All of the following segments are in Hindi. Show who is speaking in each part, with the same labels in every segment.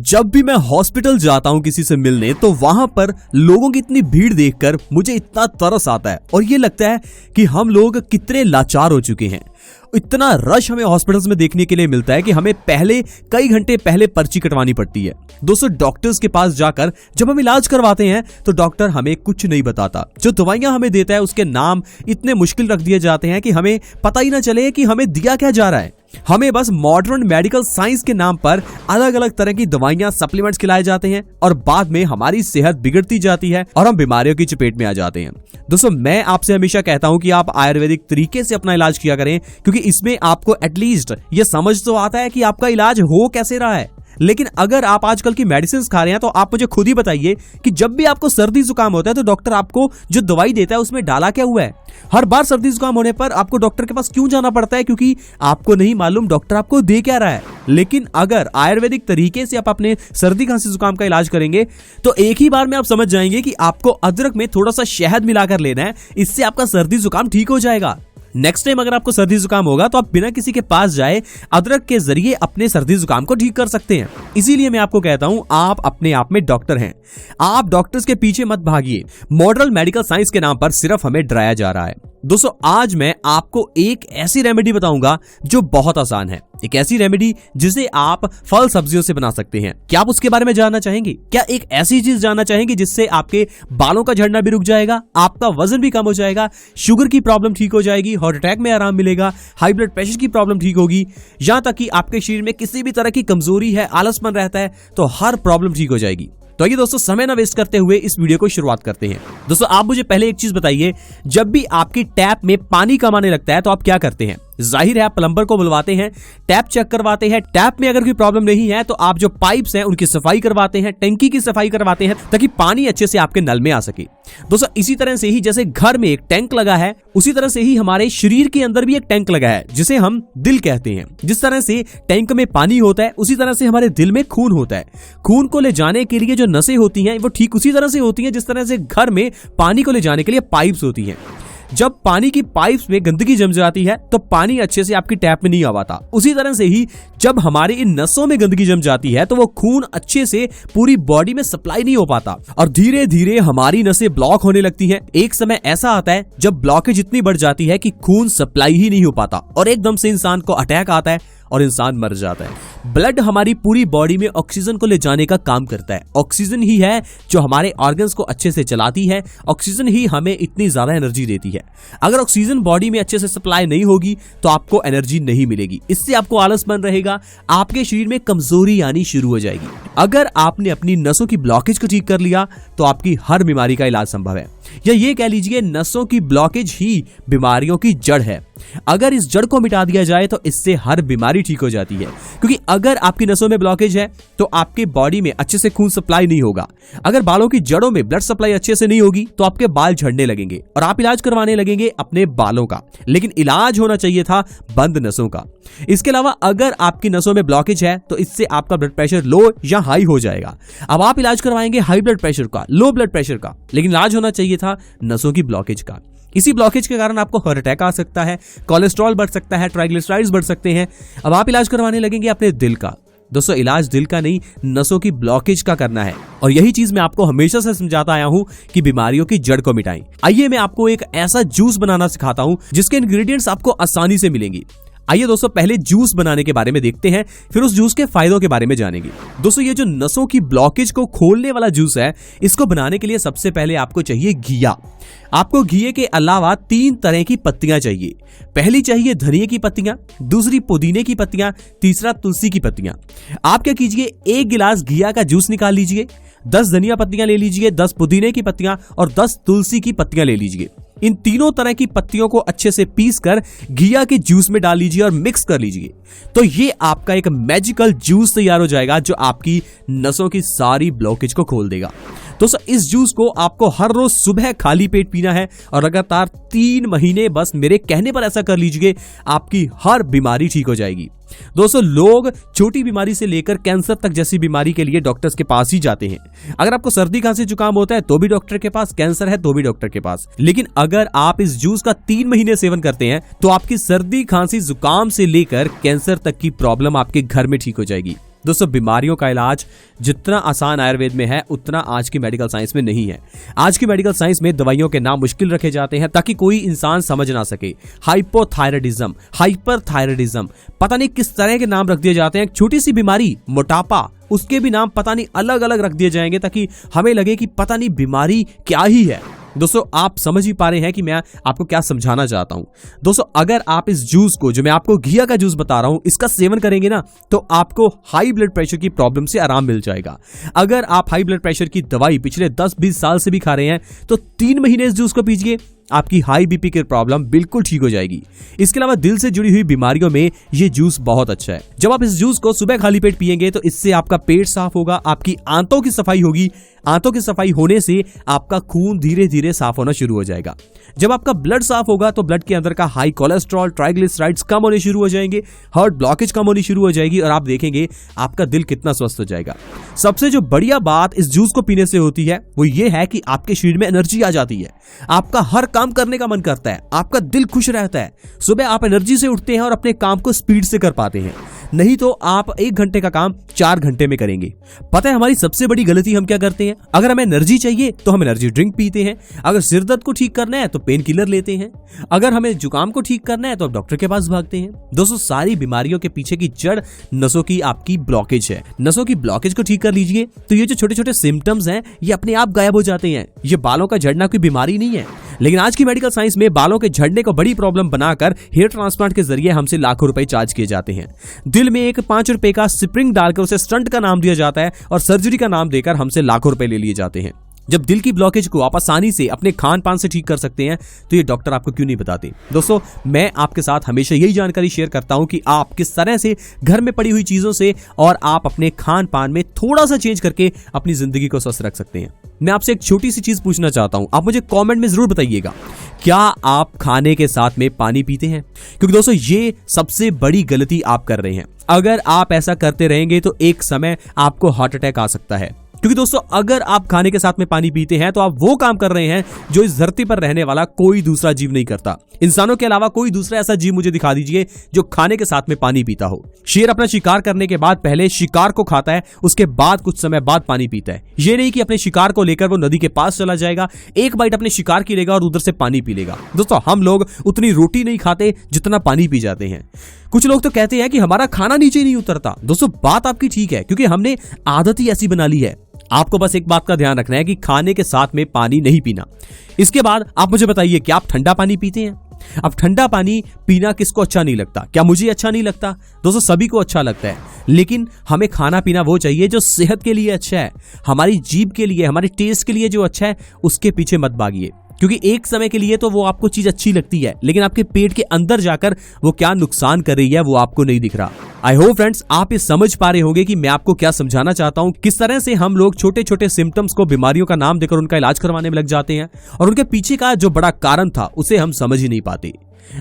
Speaker 1: जब भी मैं हॉस्पिटल जाता हूं किसी से मिलने तो वहां पर लोगों की इतनी भीड़ देखकर मुझे इतना तरस आता है और ये लगता है कि हम लोग कितने लाचार हो चुके हैं। इतना रश हमें हॉस्पिटल्स में देखने के लिए मिलता है कि हमें पहले कई घंटे पहले पर्ची कटवानी पड़ती है। दोस्तों, डॉक्टर्स के पास जाकर जब हम इलाज करवाते हैं तो डॉक्टर हमें कुछ नहीं बताता। जो दवाइयां हमें देता है उसके नाम इतने मुश्किल रख दिए जाते हैं कि हमें पता ही ना चले कि हमें दिया क्या जा रहा है। हमें बस मॉडर्न मेडिकल साइंस के नाम पर अलग अलग तरह की दवाइयां, सप्लीमेंट्स खिलाए जाते हैं और बाद में हमारी सेहत बिगड़ती जाती है और हम बीमारियों की चपेट में आ जाते हैं। दोस्तों, मैं आपसे हमेशा कहता हूं कि आप आयुर्वेदिक तरीके से अपना इलाज किया करें, क्योंकि इसमें आपको एटलीस्ट ये समझ तो आता है कि आपका इलाज हो कैसे रहा है। लेकिन अगर आप आजकल की मेडिसिन खा रहे हैं तो आप मुझे खुद ही बताइए कि जब भी आपको सर्दी जुकाम होता है तो डॉक्टर आपको जो दवाई देता है उसमें डाला क्या हुआ है। हर बार सर्दी जुकाम होने पर आपको डॉक्टर के पास क्यों जाना पड़ता है? क्योंकि आपको नहीं मालूम डॉक्टर आपको दे क्या रहा है। लेकिन अगर आयुर्वेदिक तरीके से आप अपने सर्दी खांसी जुकाम का इलाज करेंगे तो एक ही बार में आप समझ जाएंगे कि आपको अदरक में थोड़ा सा शहद मिलाकर लेना है, इससे आपका सर्दी जुकाम ठीक हो जाएगा। नेक्स्ट टाइम अगर आपको सर्दी जुकाम होगा तो आप बिना किसी के पास जाए अदरक के जरिए अपने सर्दी जुकाम को ठीक कर सकते हैं। इसीलिए मैं आपको कहता हूं, आप अपने आप में डॉक्टर हैं। आप डॉक्टर्स के पीछे मत भागिए। मॉडर्न मेडिकल साइंस के नाम पर सिर्फ हमें डराया जा रहा है। दोस्तों, आज मैं आपको एक ऐसी रेमेडी बताऊंगा जो बहुत आसान है। एक ऐसी रेमेडी जिसे आप फल सब्जियों से बना सकते हैं। क्या आप उसके बारे में जानना चाहेंगे? क्या एक ऐसी चीज जानना चाहेंगे जिससे आपके बालों का झड़ना भी रुक जाएगा, आपका वजन भी कम हो जाएगा, शुगर की प्रॉब्लम ठीक हो जाएगी, हार्ट अटैक में आराम मिलेगा, हाई ब्लड प्रेशर की प्रॉब्लम ठीक होगी, यहां तक कि आपके शरीर में किसी भी तरह की कमजोरी है, आलसपन रहता है तो हर प्रॉब्लम ठीक हो जाएगी। तो आइए दोस्तों, समय ना वेस्ट करते हुए इस वीडियो को शुरुआत करते हैं। दोस्तों, आप मुझे पहले एक चीज बताइए, जब भी आपकी टैप में पानी कम आने लगता है तो आप क्या करते हैं? जाहिर है आप प्लम्बर को बुलवाते हैं, टैप चेक करवाते हैं। टैप में अगर कोई प्रॉब्लम नहीं है तो आप जो पाइप्स हैं उनकी सफाई करवाते हैं, टंकी की सफाई करवाते हैं ताकि पानी अच्छे से आपके नल में आ सके। दोस्तों, इसी तरह से ही जैसे घर में एक टैंक लगा है, उसी तरह से ही हमारे शरीर के अंदर भी एक टैंक लगा है जिसे हम दिल कहते हैं। जिस तरह से टैंक में पानी होता है उसी तरह से हमारे दिल में खून होता है। खून को ले जाने के लिए जो नसें होती हैं वो ठीक उसी तरह से होती हैं जिस तरह से घर में पानी को ले जाने के लिए पाइप्स होती हैं। जब पानी की पाइप्स में गंदगी जम जाती है तो पानी अच्छे से आपकी टैप में नहीं आ पाता। उसी तरह से ही जब हमारी इन नसों में गंदगी जम जाती है तो वो खून अच्छे से पूरी बॉडी में सप्लाई नहीं हो पाता और धीरे धीरे हमारी नसें ब्लॉक होने लगती हैं। एक समय ऐसा आता है जब ब्लॉकेज इतनी बढ़ जाती है कि खून सप्लाई ही नहीं हो पाता और एकदम से इंसान को अटैक आता है और इंसान मर जाता है। ब्लड हमारी पूरी बॉडी में ऑक्सीजन को ले जाने का काम करता है। ऑक्सीजन ही है जो हमारे ऑर्गन्स को अच्छे से चलाती है। ऑक्सीजन ही हमें इतनी ज्यादा एनर्जी देती है। अगर ऑक्सीजन बॉडी में अच्छे से सप्लाई नहीं होगी तो आपको एनर्जी नहीं मिलेगी। इससे आपको आलसपन रहेगा, आपके शरीर में कमजोरी आनी शुरू हो जाएगी। अगर आपने अपनी नसों की ब्लॉकेज को ठीक कर लिया तो आपकी हर बीमारी का इलाज संभव है, या ये कह लीजिए नसों की ब्लॉकेज ही बीमारियों की जड़ है। अगर इस जड़ को मिटा दिया जाए तो इससे हर बीमारी ठीक हो जाती है। क्योंकि अगर आपकी नसों में ब्लॉकेज है तो आपके बॉडी में अच्छे से खून सप्लाई नहीं होगा। अगर बालों की जड़ों में ब्लड सप्लाई अच्छे से नहीं होगी तो आपके बाल झड़ने लगेंगे और आप इलाज करवाने लगेंगे अपने बालों का। लेकिन इलाज होना चाहिए था बंद नसों का। इसके अलावा अगर आपकी नसों में ब्लॉकेज है तो इससे आपका ब्लड प्रेशर लो या हाई हो जाएगा। अब आप इलाज करवाएंगे हाई ब्लड प्रेशर का, लो ब्लड प्रेशर का, लेकिन इलाज होना चाहिए था नसों की ब्लॉकेज का। इसी ब्लॉकेज के कारण आपको हार्ट अटैक आ सकता है, कोलेस्ट्रॉल बढ़ सकता है, ट्राइग्लिसराइड्स बढ़ सकते हैं। अब आप इलाज करवाने लगेंगे अपने दिल का। दोस्तों, इलाज दिल का नहीं, नसों की ब्लॉकेज का करना है और यही चीज मैं आपको हमेशा से समझाता आया हूं कि बीमारियों की जड़ को मिटाएं। आइए मैं आपको एक ऐसा जूस बनाना सिखाता हूं जिसके इंग्रेडिएंट्स आपको आसानी से मिलेंगी। आइए दोस्तों, पहले जूस बनाने के बारे में देखते हैं, फिर उस जूस के फायदों के बारे में जानेंगे। दोस्तों, ये जो नसों की ब्लॉकेज को खोलने वाला जूस है, इसको बनाने के लिए सबसे पहले आपको चाहिए घिया। आपको घिये के अलावा 3 तरह की पत्तियां चाहिए। पहली चाहिए धनिये की पत्तियां, दूसरी पुदीने की पत्तियां, तीसरा तुलसी की पत्तियां। आप क्या कीजिए, 1 गिलास घिया का जूस निकाल लीजिए, 10 धनिया पत्तियां ले लीजिए, 10 पुदीने की पत्तियां और 10 तुलसी की पत्तियां ले लीजिए। इन तीनों तरह की पत्तियों को अच्छे से पीसकर घिया के जूस में डाल लीजिए और मिक्स कर लीजिए। तो ये आपका एक मैजिकल जूस तैयार हो जाएगा जो आपकी नसों की सारी ब्लॉकेज को खोल देगा। दोस्तों, इस जूस को आपको हर रोज सुबह खाली पेट पीना है और लगातार 3 महीने बस मेरे कहने पर ऐसा कर लीजिए, आपकी हर बीमारी ठीक हो जाएगी। दोस्तों, लोग छोटी बीमारी से लेकर कैंसर तक जैसी बीमारी के लिए डॉक्टर्स के पास ही जाते हैं। अगर आपको सर्दी खांसी जुकाम होता है तो भी डॉक्टर के पास, कैंसर है तो भी डॉक्टर के पास। लेकिन अगर आप इस जूस का 3 महीने सेवन करते हैं तो आपकी सर्दी खांसी जुकाम से लेकर कैंसर तक की प्रॉब्लम आपके घर में ठीक हो जाएगी। दोस्तों बीमारियों का इलाज जितना आसान आयुर्वेद में है उतना आज की मेडिकल साइंस में नहीं है। आज की मेडिकल साइंस में दवाइयों के नाम मुश्किल रखे जाते हैं ताकि कोई इंसान समझ ना सके। हाइपोथायराइडिज्म, हाइपरथायराइडिज्म, पता नहीं किस तरह के नाम रख दिए जाते हैं। छोटी सी बीमारी मोटापा, उसके भी नाम पता नहीं अलग अलग रख दिए जाएंगे ताकि हमें लगे कि पता नहीं बीमारी क्या ही है। दोस्तों आप समझ ही पा रहे हैं कि मैं आपको क्या समझाना चाहता हूं। दोस्तों अगर आप इस जूस को, जो मैं आपको घिया का जूस बता रहा हूं, इसका सेवन करेंगे ना तो आपको हाई ब्लड प्रेशर की प्रॉब्लम से आराम मिल जाएगा। अगर आप हाई ब्लड प्रेशर की दवाई पिछले 10-20 साल से भी खा रहे हैं तो 3 महीने इस जूस को पीजिए, आपकी हाई बीपी की प्रॉब्लम बिल्कुल ठीक हो जाएगी। इसके अलावा दिल से जुड़ी हुई बीमारियों में ये जूस बहुत अच्छा है। जब आप इस जूस को सुबह खाली पेट पिएंगे तो इससे आपका पेट साफ होगा, आपकी आंतों की सफाई होगी। आंतों की सफाई होने से आपका खून धीरे धीरे साफ होना शुरू हो जाएगा। जब आपका ब्लड साफ होगा तो ब्लड के अंदर का हाई कोलेस्ट्रॉल, ट्राइग्लिसराइड्स कम होने शुरू हो जाएंगे, हार्ट ब्लॉकेज कम होनी शुरू हो जाएगी और आप देखेंगे आपका दिल कितना स्वस्थ हो जाएगा। सबसे जो बढ़िया बात इस जूस को पीने से होती है वो ये है कि आपके शरीर में एनर्जी आ जाती है, आपका हर काम करने का मन करता है, आपका दिल खुश रहता है। सुबह आप एनर्जी से उठते हैं और अपने काम को स्पीड से कर पाते हैं। नहीं तो आप 1 घंटे का काम 4 घंटे में करेंगे। पता है हमारी सबसे बड़ी गलती हम क्या करते हैं? अगर हमें एनर्जी चाहिए तो हम एनर्जी ड्रिंक पीते हैं, अगर सिर दर्द को ठीक करना है तो पेन किलर लेते हैं, अगर हमें जुकाम को ठीक करना है तो आप डॉक्टर के पास भागते हैं। दोस्तों सारी बीमारियों के पीछे की जड़ नसों की आपकी ब्लॉकेज है। नसों की ब्लॉकेज को ठीक कर लीजिए तो ये जो छोटे छोटे सिम्टम्स हैं ये अपने आप गायब हो जाते हैं। ये बालों का झड़ना कोई बीमारी नहीं है, लेकिन आज की मेडिकल साइंस में बालों के झड़ने को बड़ी प्रॉब्लम बनाकर हेयर ट्रांसप्लांट के जरिए हमसे लाखों रुपए चार्ज किए जाते हैं। दिल में एक 5 रुपए का स्प्रिंग डालकर उसे स्टंट का नाम दिया जाता है और सर्जरी का नाम देकर हमसे लाखों रुपए ले लिए जाते हैं। जब दिल की ब्लॉकेज को आप आसानी से अपने खान पान से ठीक कर सकते हैं तो ये डॉक्टर आपको क्यों नहीं बताते? दोस्तों मैं आपके साथ हमेशा यही जानकारी शेयर करता हूं कि आप किस तरह से घर में पड़ी हुई चीजों से और आप अपने खान पान में थोड़ा सा चेंज करके अपनी जिंदगी को स्वस्थ रख सकते हैं। मैं आपसे एक छोटी सी चीज पूछना चाहता हूं, आप मुझे कमेंट में जरूर बताइएगा, क्या आप खाने के साथ में पानी पीते हैं? क्योंकि दोस्तों ये सबसे बड़ी गलती आप कर रहे हैं। अगर आप ऐसा करते रहेंगे तो एक समय आपको हार्ट अटैक आ सकता है। क्योंकि दोस्तों अगर आप खाने के साथ में पानी पीते हैं तो आप वो काम कर रहे हैं जो इस धरती पर रहने वाला कोई दूसरा जीव नहीं करता। इंसानों के अलावा कोई दूसरा ऐसा जीव मुझे दिखा दीजिए जो खाने के साथ में पानी पीता हो। शेर अपना शिकार करने के बाद पहले शिकार को खाता है, उसके बाद कुछ समय बाद पानी पीता है। ये नहीं कि अपने शिकार को लेकर वो नदी के पास चला जाएगा, एक बाइट अपने शिकार की लेगा और उधर से पानी पी लेगा। दोस्तों हम लोग उतनी रोटी नहीं खाते जितना पानी पी जाते हैं। कुछ लोग तो कहते हैं कि हमारा खाना नीचे नहीं उतरता। दोस्तों बात आपकी ठीक है, क्योंकि हमने आदत ही ऐसी बना ली है। आपको बस एक बात का ध्यान रखना है कि खाने के साथ में पानी नहीं पीना। इसके बाद आप मुझे बताइए कि आप ठंडा पानी पीते हैं? अब ठंडा पानी पीना किसको अच्छा नहीं लगता? क्या मुझे अच्छा नहीं लगता? दोस्तों सभी को अच्छा लगता है, लेकिन हमें खाना पीना वो चाहिए जो सेहत के लिए अच्छा है, हमारी जीभ के लिए, हमारे टेस्ट के लिए जो अच्छा है उसके पीछे मत भागिए। क्योंकि एक समय के लिए तो वो आपको चीज अच्छी लगती है, लेकिन आपके पेट के अंदर जाकर वो क्या नुकसान कर रही है वो आपको नहीं दिख रहा। आई होप फ्रेंड्स आप ये समझ पा रहे होंगे कि मैं आपको क्या समझाना चाहता हूं, किस तरह से हम लोग छोटे छोटे सिम्टम्स को बीमारियों का नाम देकर उनका इलाज करवाने में लग जाते हैं और उनके पीछे का जो बड़ा कारण था उसे हम समझ ही नहीं पाते।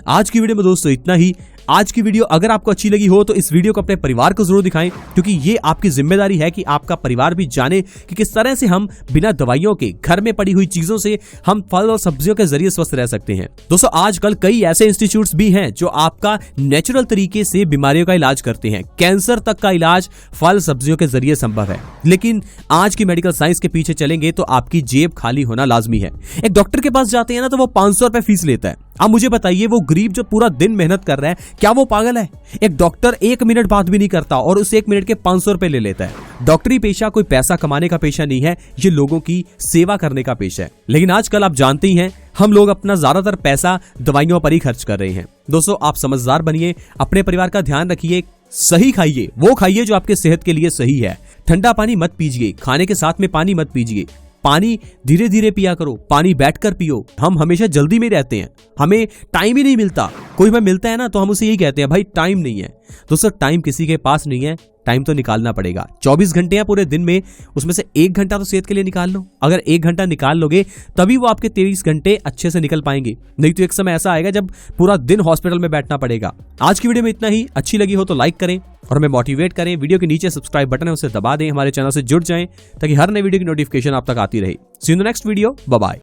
Speaker 1: आज की वीडियो में दोस्तों इतना ही। आज की वीडियो अगर आपको अच्छी लगी हो तो इस वीडियो को अपने परिवार को जरूर दिखाएं, क्योंकि ये आपकी जिम्मेदारी है कि आपका परिवार भी जाने कि किस तरह से हम बिना दवाइयों के घर में पड़ी हुई चीजों से हम फल और सब्जियों के जरिए स्वस्थ रह सकते हैं। दोस्तों आजकल कई ऐसे इंस्टीट्यूट्स भी हैं जो आपका नेचुरल तरीके से बीमारियों का इलाज करते हैं। कैंसर तक का इलाज फल सब्जियों के जरिए संभव है, लेकिन आज की मेडिकल साइंस के पीछे चलेंगे तो आपकी जेब खाली होना लाजमी है। एक डॉक्टर के पास जाते हैं ना तो वो 500 रुपए फीस लेता है। अब मुझे बताइए वो गरीब जो पूरा दिन मेहनत कर रहा है क्या वो पागल है? एक डॉक्टर 1 मिनट बात भी नहीं करता और उस 1 मिनट के 500 रुपए ले लेता है। डॉक्टरी पेशा कोई पैसा कमाने का पेशा नहीं है, ये लोगों की सेवा करने का पेशा है। लेकिन आजकल आप जानते ही हैं हम लोग अपना ज्यादातर पैसा दवाइयों पर ही खर्च कर रहे हैं। दोस्तों आप समझदार बनिए, अपने परिवार का ध्यान रखिए, सही खाइए, वो खाइए जो आपके सेहत के लिए सही है। ठंडा पानी मत पीजिए, खाने के साथ में पानी मत पीजिए, पानी धीरे धीरे पिया करो, पानी बैठकर पियो। हम हमेशा जल्दी में रहते हैं, हमें टाइम ही नहीं मिलता। कोई हमें मिलता है ना तो हम उसे यही कहते हैं भाई टाइम नहीं है। दोस्तों टाइम किसी के पास नहीं है, टाइम तो निकालना पड़ेगा। 24 घंटे हैं पूरे दिन में, उसमें से 1 घंटा तो सेहत के लिए निकाल लो। अगर 1 घंटा निकाल लोगे तभी वो आपके 23 घंटे अच्छे से निकल पाएंगे, नहीं तो एक समय ऐसा आएगा जब पूरा दिन हॉस्पिटल में बैठना पड़ेगा। आज की वीडियो में इतना ही। अच्छी लगी हो तो लाइक करें और हमें मोटिवेट करें। वीडियो के नीचे सब्सक्राइब बटन है उसे दबा दें, हमारे चैनल से जुड़ जाएं ताकि हर नई वीडियो की नोटिफिकेशन आप तक आती रहे। See you in the next video, bye bye.